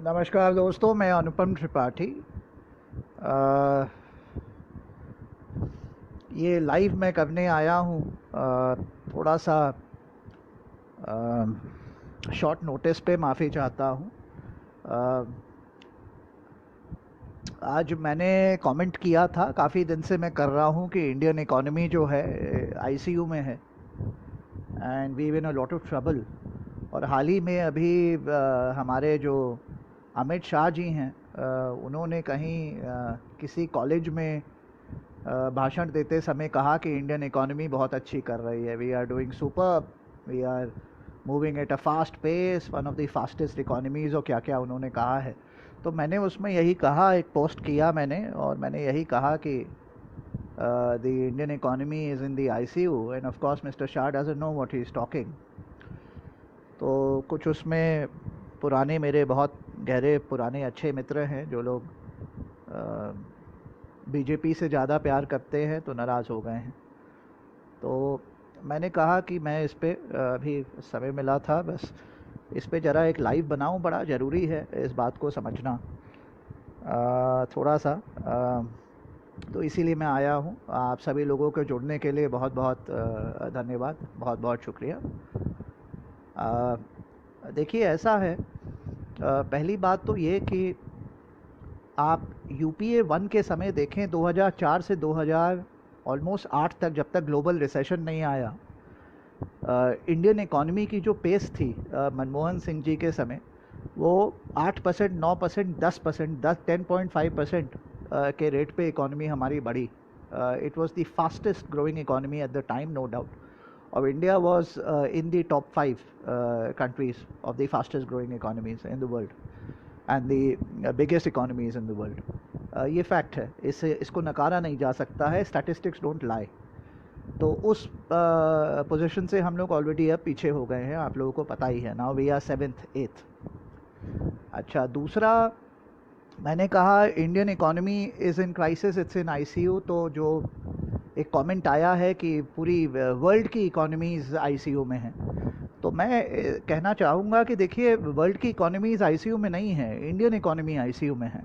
नमस्कार दोस्तों, मैं अनुपम त्रिपाठी। अ, ये लाइव मैं करने आया हूँ। थोड़ा सा शॉर्ट नोटिस पे माफ़ी चाहता हूँ। अ, आज मैंने कमेंट किया था, काफ़ी दिन से मैं कर रहा हूँ कि इंडियन इकोनॉमी जो है आईसीयू में है and we in a lot of trouble. और हाल ही में अभी हमारे जो अमित शाह जी हैं, उन्होंने कहीं किसी कॉलेज में भाषण देते समय कहा कि इंडियन इकोनॉमी बहुत अच्छी कर रही है, we are doing super, we are moving at a fast pace, one of the fastest economies, और क्या क्या उन्होंने कहा है। तो मैंने उसमें यही कहा, एक पोस्ट किया मैंने, और मैंने यही कहा कि the Indian economy is in the ICU end of course mister Shah doesn't know what he is talking. तो कुछ उसमें पुराने, मेरे बहुत गहरे पुराने अच्छे मित्र हैं जो लोग बीजेपी से ज़्यादा प्यार करते हैं, तो नाराज़ हो गए हैं। तो मैंने कहा कि मैं इस पे अभी समय मिला था, बस इस पे ज़रा एक लाइव बनाऊं, बड़ा ज़रूरी है इस बात को समझना थोड़ा सा। तो इसीलिए मैं आया हूं। आप सभी लोगों के जुड़ने के लिए बहुत बहुत धन्यवाद, बहुत बहुत शुक्रिया। देखिए, ऐसा है, पहली बात तो ये कि आप यूपीए 1 के समय देखें, 2004 से 2000 ऑलमोस्ट 8 तक, जब तक ग्लोबल रिसेशन नहीं आया, इंडियन इकॉनमी की जो पेस थी मनमोहन सिंह जी के समय, वो 8%, 9%, 10%, 10.5% के रेट पे इकॉनमी हमारी बढ़ी। It was the fastest growing economy at the time, no doubt. और India was in the top 5 countries of the fastest growing economies in the world and the biggest economies in the world. ये fact है, इसको नकारा नहीं जा सकता है, statistics don't lie. तो उस पोजीशन से हम लोग ऑलरेडी अब पीछे हो गए हैं, आप लोगों को पता ही है। Now we are 7th 8th। अच्छा, दूसरा, मैंने कहा Indian economy is in crisis, it's in ICU. तो जो एक कमेंट आया है कि पूरी वर्ल्ड की इकोनॉमीज आईसीयू में है, तो मैं कहना चाहूँगा कि देखिए, वर्ल्ड की इकोनॉमीज आईसीयू में नहीं है, इंडियन इकोनॉमी आईसीयू में है।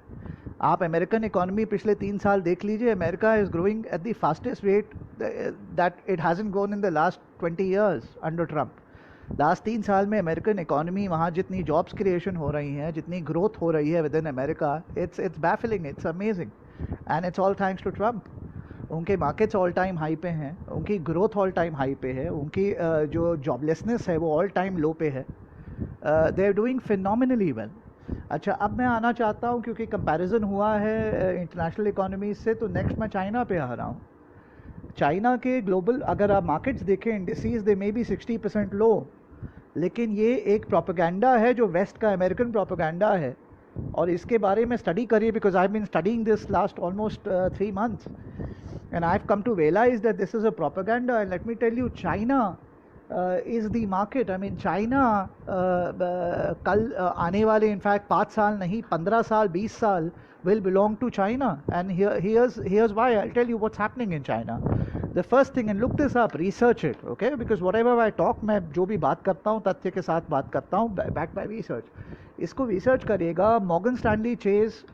आप अमेरिकन इकोनॉमी पिछले 3 साल देख लीजिए, America is growing at the fastest rate that it hasn't grown in the last 20 years under Trump. Last 3 साल में अमेरिकन इकोनॉमी, वहाँ जितनी जॉब्स क्रिएशन हो रही हैं, जितनी ग्रोथ हो रही है within America, it's baffling, it's amazing, and it's all thanks to Trump. उनके मार्केट्स ऑल टाइम हाई पे हैं, उनकी ग्रोथ ऑल टाइम हाई पे है, उनकी जो जॉबलेसनेस है वो ऑल टाइम लो पे है। They are doing phenomenally well. अच्छा, अब मैं आना चाहता हूँ, क्योंकि कंपैरिजन हुआ है इंटरनेशनल इकोनॉमी से, तो नेक्स्ट मैं चाइना पे आ रहा हूँ। चाइना के ग्लोबल अगर आप मार्केट्स देखें, इंडिसेस, दे मे बी 60% लो, लेकिन ये एक प्रोपेगेंडा है जो वेस्ट का अमेरिकन प्रोपेगेंडा है, और इसके बारे में स्टडी करिए, because I have been studying this last almost 3 months and I've come to realize that this is a propaganda. And let me tell you, China is the market. I mean, China कल आने वाले, in fact 5 साल नहीं, 15 साल, 20 साल will belong to China. And here's why. I'll tell you what's happening in China. The first thing, and look this up, research it, okay? Because whatever I talk, मैं जो भी बात करता हूँ तथ्य के साथ बात करता हूँ, backed by research. इसको रिसर्च करिएगा। मॉर्गन स्टैनली चेज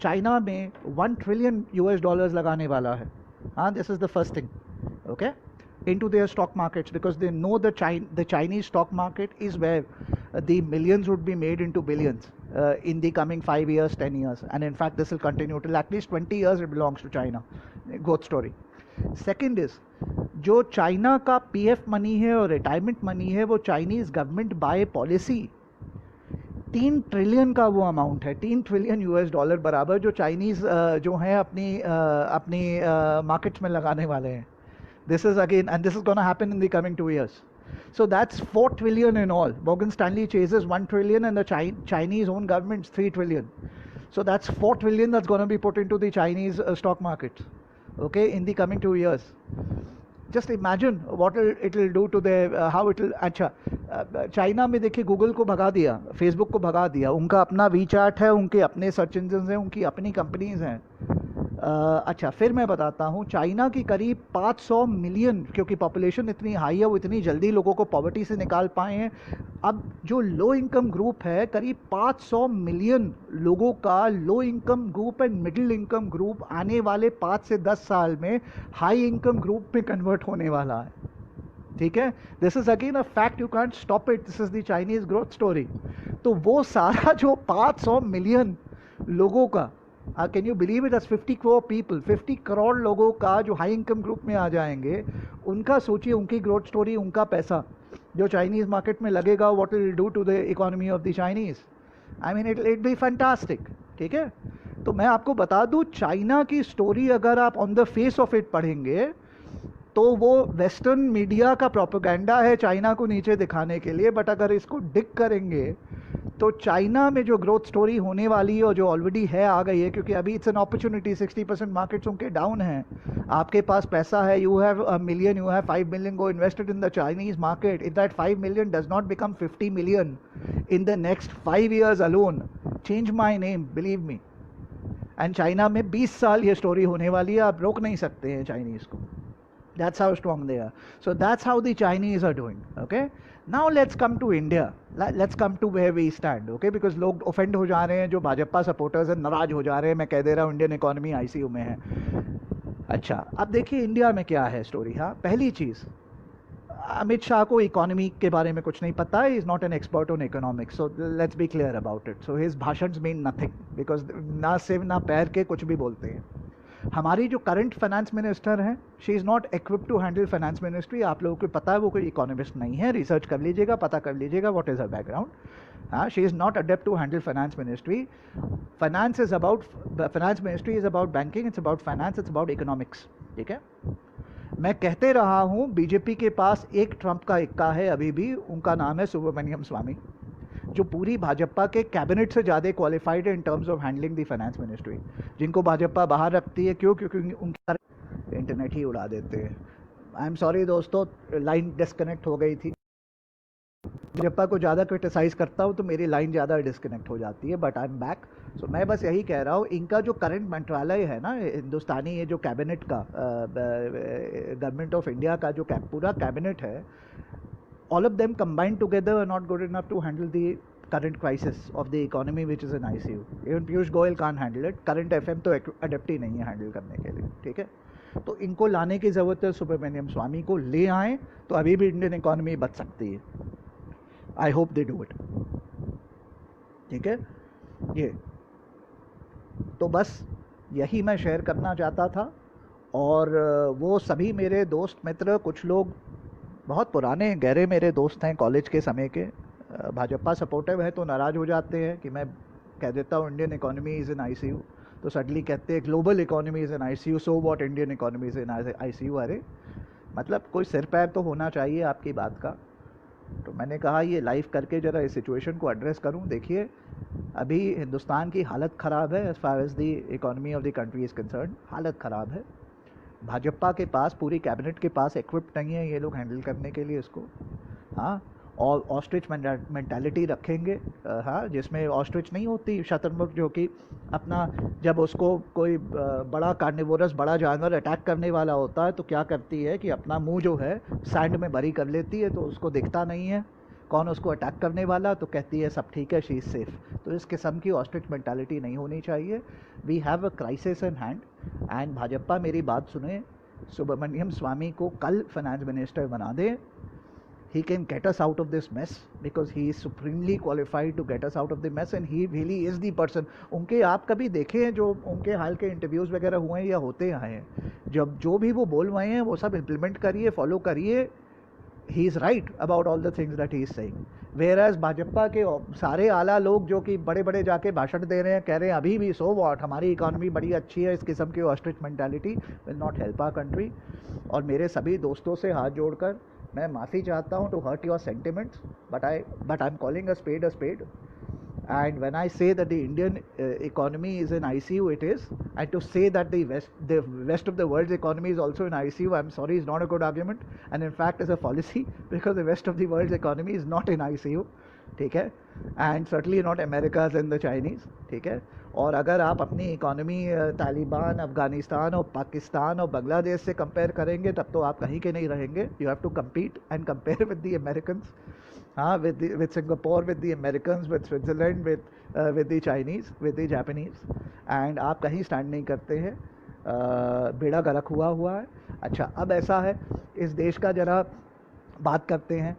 चाइना में $1 trillion लगाने वाला है। This is the first thing, okay, into their stock markets, because they know the Chinese stock market is where the millions would be made into billions in the coming 5 years, 10 years, and in fact this will continue till at least 20 years. It belongs to China, growth story. Second is, जो China का PF money है और retirement money है, वो Chinese government by policy 3 trillion का वो amount है, $3 trillion बराबर, जो चाइनीज़ जो हैं अपनी मार्केट्स में लगाने वाले हैं। This is again, and this is gonna happen in the coming 2 years. So that's 4 trillion in all. Morgan Stanley chases 1 trillion and the Chinese own government's 3 trillion. So that's 4 trillion that's going to be put into the Chinese stock market, okay, in the coming 2 years. Just imagine what it will do to the how it will. अच्छा, China में देखिए, Google को भगा दिया, Facebook को भगा दिया, उनका अपना वी चार्ट है, उनके अपने सर्च इंजन हैं, उनकी अपनी कंपनीज हैं। अच्छा, फिर मैं बताता हूँ, चाइना की करीब 500 मिलियन, क्योंकि पॉपुलेशन इतनी हाई है, वो इतनी जल्दी लोगों को पॉवर्टी से निकाल पाए हैं। अब जो लो इनकम ग्रुप है, करीब 500 मिलियन लोगों का low income group and middle income group आने वाले 5 से 10 साल में हाई इनकम ग्रुप में कन्वर्ट होने वाला है। ठीक है, this is again a fact, you can't stop it, this is the Chinese growth story. तो वो सारा जो 500 मिलियन लोगों का, can you believe it, as 50 crore people, 50 crore लोगों का जो हाई इनकम ग्रुप में आ जाएंगे, उनका सोचिए, उनकी ग्रोथ स्टोरी, उनका पैसा जो चाइनीज मार्केट में लगेगा, what will do to the economy of the Chinese. I mean it be fantastic. ठीक है, तो मैं आपको बता दूं, चाइना की स्टोरी अगर आप on the face of it पढ़ेंगे तो वो वेस्टर्न मीडिया का प्रोपेगेंडा है चाइना को नीचे दिखाने के लिए, बट अगर इसको डिक करेंगे तो चाइना में जो ग्रोथ स्टोरी होने वाली है और जो ऑलरेडी है, आ गई है, क्योंकि अभी इट्स एन अपॉर्चुनिटी, 60% मार्केट्स उनके डाउन है, आपके पास पैसा है, you have a million, you have 5 million go invested in the Chinese market, if that 5 million does not become 50 million in the next 5 years alone, change my name, believe me. And China में 20 साल ये story होने वाली है, आप रोक नहीं सकते हैं चाइनीज को। That's how strong they are. So that's how the Chinese are doing. Okay. Now let's come to India. Let's come to where we stand. Okay. Because लोग offend हो जा रहे हैं, जो भाजपा सपोर्टर्स हैं नाराज हो जा रहे हैं, मैं कह दे रहा हूँ इंडियन इकोनॉमी आईसीयू में है। अच्छा, अब देखिए इंडिया में क्या है स्टोरी। हाँ, पहली चीज़, अमित शाह को इकोनॉमी के बारे में कुछ नहीं पता है, is not an expert on economics, so let's be clear about it. So his भाषण मीन नथिंग, बिकॉज ना सिर ना पैर के कुछ भी बोलते हैं। हमारी जो करंट फाइनेंस मिनिस्टर हैं, she is not equip to handle finance ministry. आप लोगों को पता है वो कोई इकोनॉमिस्ट नहीं है, रिसर्च कर लीजिएगा, पता कर लीजिएगा व्हाट इज़ हर बैकग्राउंड। हाँ, she is not adept to handle finance ministry. Finance ministry is about banking, it's about finance, it's about economics. ठीक है, मैं कहते रहा हूँ, बीजेपी के पास एक ट्रंप का इक्का है अभी भी, उनका नाम है सुब्रमण्यम स्वामी, जो पूरी भाजपा के कैबिनेट से ज़्यादा क्वालिफाइड है in terms of handling the finance ministry, जिनको भाजपा बाहर रखती है। क्यों? क्योंकि उनके इंटरनेट ही उड़ा देते हैं। आई एम सॉरी दोस्तों, लाइन डिस्कनेक्ट हो गई थी। भाजपा को ज़्यादा क्रिटिसाइज़ करता हूँ तो मेरी लाइन ज़्यादा डिस्कनेक्ट हो जाती है, बट आई एम बैक। सो मैं बस यही कह रहा हूँ, इनका जो करंट मंत्रालय है ना हिंदुस्तानी, ये जो कैबिनेट का, गवर्नमेंट ऑफ इंडिया का जो पूरा कैबिनेट है, all of them combined together are not good enough to handle the current crisis of the economy which is in ICU. Even Piyush Goyal can't handle it. Current FM तो adapt ही नहीं है handle करने के लिए। ठीक है, तो इनको लाने की ज़रूरत है, सुब्रमण्यम स्वामी को ले आएँ तो अभी भी इंडियन इकोनॉमी बच सकती है। I hope they do it. ठीक है, ये तो बस यही मैं शेयर करना चाहता था। और वो सभी मेरे दोस्त मित्र, कुछ लोग बहुत पुराने गहरे मेरे दोस्त हैं कॉलेज के समय के, भाजपा सपोर्टिव है तो नाराज़ हो जाते हैं कि मैं कह देता हूँ Indian economy is in ICU, तो सडनली कहते हैं global economy is in ICU, so what, Indian economy is in ICU. अरे मतलब कोई सिर पैर तो होना चाहिए आपकी बात का। तो मैंने कहा ये लाइव करके ज़रा इस सिचुएशन को एड्रेस करूं। देखिए, अभी हिंदुस्तान की हालत ख़राब है, as far as the economy of the country is concern, हालत ख़राब है। भाजपा के पास, पूरी कैबिनेट के पास इक्विप्ड नहीं है ये लोग हैंडल करने के लिए इसको। हाँ, और ऑस्ट्रिच मेंटालिटी रखेंगे, हाँ, जिसमें ऑस्ट्रिच नहीं होती, शतरमुर्ग, जो कि अपना, जब उसको कोई बड़ा कार्निवोरस, बड़ा जानवर अटैक करने वाला होता है तो क्या करती है कि अपना मुंह जो है सैंड में भरी कर लेती है, तो उसको दिखता नहीं है कौन उसको अटैक करने वाला, तो कहती है सब ठीक है, शी इज़ सेफ। तो इस किस्म की ऑस्ट्रिच मेंटालिटी नहीं होनी चाहिए। We have a crisis in hand and Bhajpa मेरी बात सुने, सुब्रमण्यम स्वामी को कल फाइनेंस मिनिस्टर बना दे। he can get us out of this mess because he is supremely qualified to get us out of the mess and he really is the person। उनके आप कभी देखे हैं जो उनके हाल के इंटरव्यूज़ वगैरह हुए हैं या होते आए हैं, जब जो भी वो बोल रहे हैं वो सब इम्प्लीमेंट करिए, फॉलो करिए। He is right about all the things that he is saying. Where Bhajpa के सारे आला लोग जो कि बड़े बड़े जाके भाषण दे रहे हैं, कह रहे हैं अभी भी सो वॉट, हमारी इकॉनमी बड़ी अच्छी है, इस किस्म की ostrich mentality will not help our country. और मेरे सभी दोस्तों से हाथ जोड़कर मैं माफ़ी चाहता हूँ to hurt your sentiments, but I am calling a spade. And when I say that the Indian economy is in ICU, it is. And to say that the rest of the world's economy is also in ICU, I'm sorry, is not a good argument. And in fact, is a fallacy because the rest of the world's economy is not in ICU. ठीक है, and certainly not America's and the Chinese, ठीक है। और अगर आप अपनी economy Taliban, Afghanistan और पाकिस्तान और बांग्लादेश से कंपेयर करेंगे तब तो आप कहीं के नहीं रहेंगे। You have to compete and compare with the Americans, हाँ, with Singapore, with the Americans, with Switzerland, with the Chinese, with the Japanese, and आप कहीं स्टैंड नहीं करते हैं। बेड़ा गर्क हुआ हुआ है। अच्छा, अब ऐसा है, इस देश का ज़रा बात करते हैं।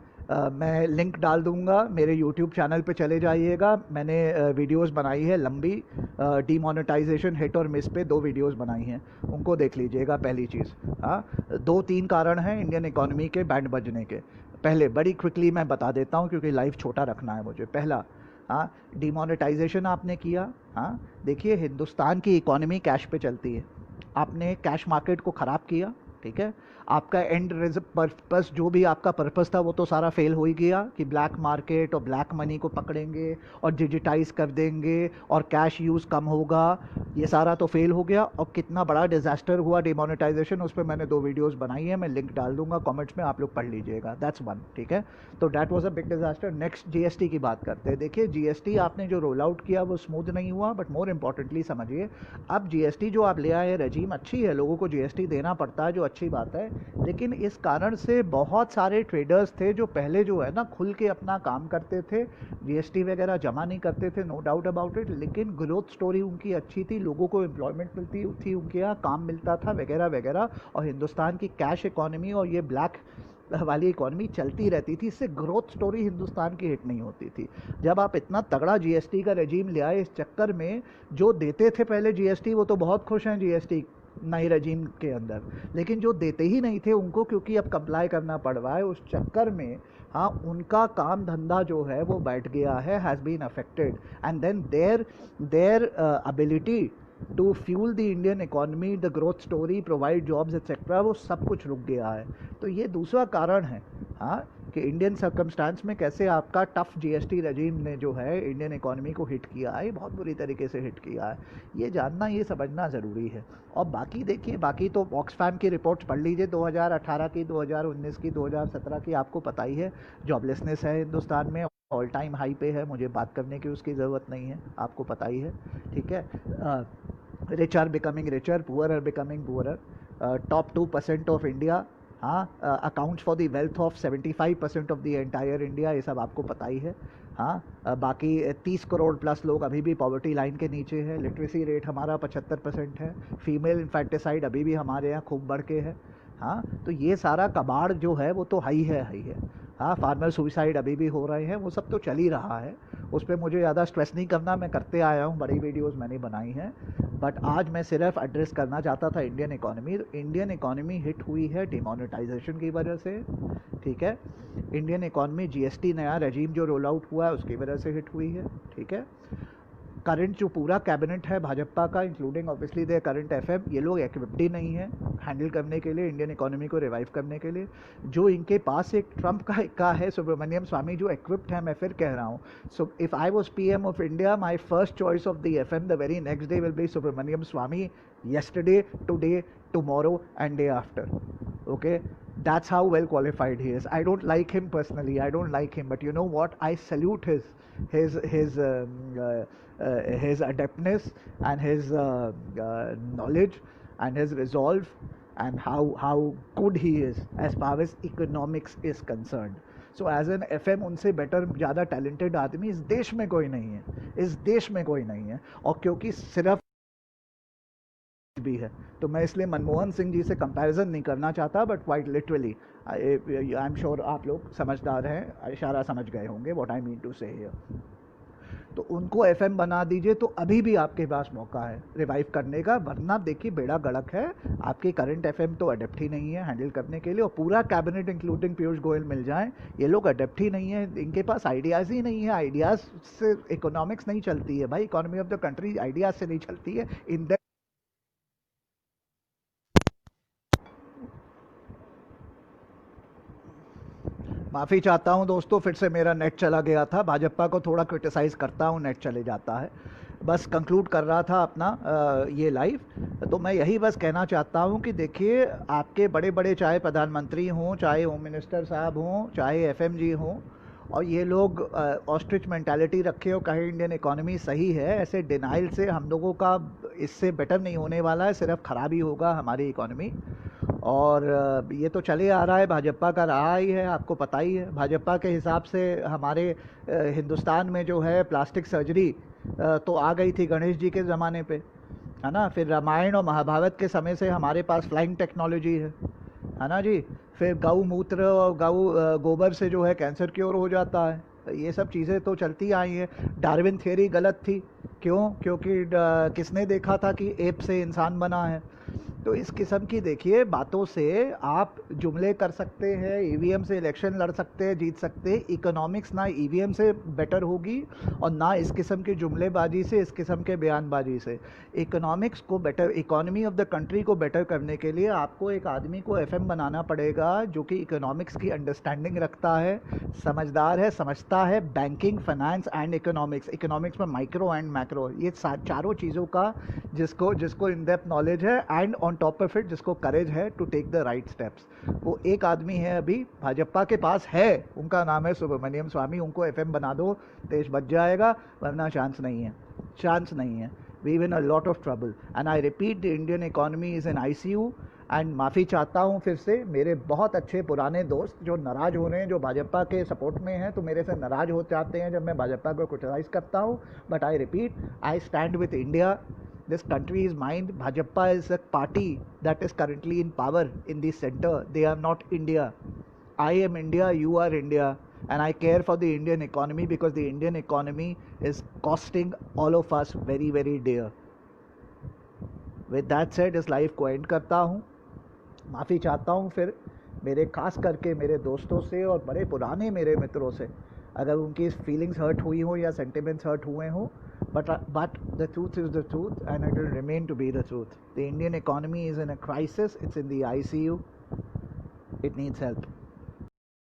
मैं लिंक डाल दूंगा, मेरे यूट्यूब चैनल पे चले जाइएगा। मैंने वीडियोस बनाई है लंबी, डीमोनेटाइजेशन हिट और मिस पे 2 वीडियोस बनाई हैं, उनको देख लीजिएगा। पहली चीज़, हाँ, 2-3 कारण हैं इंडियन इकोनॉमी के बैंड बजने के। पहले बड़ी क्विकली मैं बता देता हूँ क्योंकि लाइव छोटा रखना है मुझे। पहला, हाँ, डिमोनेटाइजेशन आपने किया। हाँ, देखिए हिंदुस्तान की इकोनॉमी कैश पे चलती है, आपने कैश मार्केट को ख़राब किया, ठीक है। आपका एंड पर्पस, जो भी आपका पर्पस था वो तो सारा फेल हो ही गया कि ब्लैक मार्केट और ब्लैक मनी को पकड़ेंगे और डिजिटाइज कर देंगे और कैश यूज़ कम होगा, ये सारा तो फेल हो गया। और कितना बड़ा डिजास्टर हुआ डिमोनेटाइजेशन, उस पर मैंने 2 वीडियोस बनाई है, मैं लिंक डाल दूंगा कमेंट्स में, आप लोग पढ़ लीजिएगा। दैट्स वन, ठीक है। तो that was a big disaster. Next, GST की बात करते हैं। देखिए जीएसटी आपने जो रोल आउट किया वो स्मूथ नहीं हुआ, बट मोर इंपॉर्टेंटली समझिए, अब जीएसटी जो आप ले आए, रजीम अच्छी है, लोगों को जीएसटी देना पड़ता है, जो अच्छी बात है, लेकिन इस कारण से बहुत सारे ट्रेडर्स थे जो पहले जो है ना खुल के अपना काम करते थे, जीएसटी वगैरह जमा नहीं करते थे, नो डाउट अबाउट इट, लेकिन ग्रोथ स्टोरी उनकी अच्छी थी, लोगों को एम्प्लॉयमेंट मिलती थी, उनके यहाँ काम मिलता था वगैरह वगैरह, और हिंदुस्तान की कैश इकोनॉमी और ये ब्लैक वाली इकोनॉमी चलती रहती थी। इससे ग्रोथ स्टोरी हिंदुस्तान की हिट नहीं होती थी। जब आप इतना तगड़ा जीएसटी का रेजीम ले आए, इस चक्कर में जो देते थे पहले जीएसटी वो तो बहुत खुश हैं जीएसटी नए रजीम के अंदर, लेकिन जो देते ही नहीं थे उनको, क्योंकि अब कंप्लाई करना पड़ रहा है, उस चक्कर में हाँ उनका काम धंधा जो है वो बैठ गया है, has been affected, and then their ability to fuel the Indian economy, the growth story, provide jobs etcetera, वो सब कुछ रुक गया है। तो ये दूसरा कारण है, हाँ, कि इंडियन सर्कमस्टांस में कैसे आपका टफ जीएसटी रजीम ने जो है इंडियन इकोनॉमी को हिट किया है, बहुत बुरी तरीके से हिट किया है। ये जानना, ये समझना ज़रूरी है। और बाकी देखिए, बाकी तो ऑक्सफैम की रिपोर्ट्स पढ़ लीजिए, 2018 की, 2019 की, 2017 की, आपको पता ही है जॉबलेसनेस है हिंदुस्तान में, ऑल टाइम हाई पे है, मुझे बात करने की उसकी ज़रूरत नहीं है, आपको पता ही है, ठीक है। Rich are becoming richer, poor are becoming poorer, top 2% of India, हाँ, accounts for the wealth of 75% of the entire India, ये सब आपको पता ही है। हाँ, बाकी 30 करोड़ प्लस लोग अभी भी पॉवर्टी लाइन के नीचे है, लिटरेसी रेट हमारा 75% है, फीमेल इन्फेक्टिसाइड अभी भी हमारे यहाँ खूब बढ़ के है। हाँ, तो ये सारा कबाड़ जो है वो तो हाई है, हाई है। हाँ, फार्मर सुसाइड अभी भी हो रहे हैं, वो सब तो चल ही रहा है, उस पर मुझे ज़्यादा स्ट्रेस नहीं करना, मैं करते आया हूँ, बड़ी वीडियोस मैंने बनाई हैं। बट आज मैं सिर्फ एड्रेस करना चाहता था इंडियन इकोनॉमी। तो इंडियन इकोनॉमी हिट हुई है डिमोनेटाइजेशन की वजह से, ठीक है। इंडियन इकोनॉमी जीएसटी नया रेजीम जो रोल आउट हुआ है उसकी वजह से हिट हुई है, ठीक है। करंट जो पूरा कैबिनेट है भाजपा का, including obviously they current FM, ये लोग इक्विप्ड ही नहीं है हैंडल करने के लिए, इंडियन इकोनॉमी को रिवाइव करने के लिए। जो इनके पास एक ट्रम्प का है सुब्रमण्यम स्वामी, जो इक्विप्ड है, मैं फिर कह रहा हूँ। So if I was PM of India, my first choice of the FM the very next day will be Subramanian Swamy, yesterday, today, tomorrow, and day after. Okay, that's how well qualified he is. I don't like him personally. I don't like him, but you know what? I salute his his um, his adeptness and his knowledge and his resolve and how good he is as far as economics is concerned. So as an FM उनसे better ज़्यादा talented आदमी इस देश में कोई नहीं है, इस देश में कोई नहीं है। और क्योंकि सिर्फ भी है, तो मैं इसलिए मनमोहन सिंह जी से कंपैरिजन नहीं करना चाहता, but quite literally I am sure आप लोग समझदार हैं, इशारा समझ गए होंगे व्हाट आई मीन टू से हियर। तो उनको एफएम बना दीजिए, तो अभी भी आपके पास मौका है रिवाइव करने का, वरना देखिए बेड़ा गड़क है। आपके करंट एफएम तो अडेप्ट ही नहीं है हैंडल करने के लिए, और पूरा कैबिनेट इंक्लूडिंग पीयूष गोयल मिल जाए, ये लोग अडेप्ट ही नहीं है, इनके पास आइडियाज़ ही नहीं है। आइडियाज़ से इकोनॉमिक्स नहीं चलती है भाई, economy of the country ideas से नहीं चलती है। इन द माफ़ी चाहता हूं दोस्तों, फिर से मेरा नेट चला गया था, भाजपा को थोड़ा क्रिटिसाइज़ करता हूं, नेट चले जाता है। बस कंक्लूड कर रहा था अपना ये लाइव। तो मैं यही बस कहना चाहता हूं कि देखिए, आपके बड़े बड़े चाहे प्रधानमंत्री हों, चाहे होम मिनिस्टर साहब हों, चाहे एफएमजी हों, और ये लोग ऑस्ट्रिच मेंटालिटी रखे हो कहीं इंडियन इकोनॉमी सही है, ऐसे डिनाइल से हम लोगों का इससे बेटर नहीं होने वाला है, सिर्फ खराबी होगा हमारी इकोनॉमी। और ये तो चले आ रहा है, भाजपा का रहा ही है, आपको पता ही है। भाजपा के हिसाब से हमारे हिंदुस्तान में जो है प्लास्टिक सर्जरी तो आ गई थी गणेश जी के ज़माने पे, है ना। फिर रामायण और महाभारत के समय से हमारे पास फ्लाइंग टेक्नोलॉजी है ना जी। फिर गौ मूत्र और गोबर से जो है कैंसर क्योर हो जाता है। ये सब चीज़ें तो चलती आई हैं। डार्विन थियरी गलत थी, क्यों? क्योंकि किसने देखा था कि एप से इंसान बना है। तो इस किस्म की देखिए बातों से आप जुमले कर सकते हैं, ईवीएम से इलेक्शन लड़ सकते हैं, जीत सकते हैं। इकोनॉमिक्स ना ईवीएम से बेटर होगी और ना इस किस्म की जुमलेबाजी से, इस किस्म के बयानबाजी से। इकोनॉमिक्स को better, economy of the country को बेटर करने के लिए आपको एक आदमी को एफएम बनाना पड़ेगा जो कि इकोनॉमिक्स की अंडरस्टैंडिंग रखता है, समझदार है, समझता है banking, finance and economics. Economics में माइक्रो एंड मैक्रो, ये चारों चीज़ों का जिसको इन डेप्थ नॉलेज है, and on top of it जिसको करेज है to take the right steps. वो एक आदमी है अभी भाजपा के पास है, उनका नाम है सुब्रमण्यम स्वामी। उनको एफएम बना दो, देश बच जाएगा, वरना चांस नहीं है, चांस नहीं है। We in a lot of trouble and I repeat the Indian economy is in ICU. And माफ़ी चाहता हूँ फिर से, मेरे बहुत अच्छे पुराने दोस्त जो नाराज़ हो रहे हैं, जो भाजपा के सपोर्ट में हैं, तो मेरे से नाराज़ हो जाते हैं जब मैं भाजपा को क्रिटिसाइज़ करता हूँ। But I repeat, I stand with India. This country is mine. Bhajapa is a party that is currently in power in the center. They are not India. I am India, you are India, and I care for the Indian economy because the Indian economy is costing all of us very, very dear. With that said, इस life को and करता हूँ। माफ़ी चाहता हूँ फिर मेरे खास करके मेरे दोस्तों से और बड़े पुराने मेरे मित्रों से, अगर उनकी फीलिंग्स हर्ट हुई हो या सेंटिमेंट्स हर्ट हुए हों। But the truth is the truth, and it will remain to be the truth. The Indian economy is in a crisis. It's in the ICU. It needs help.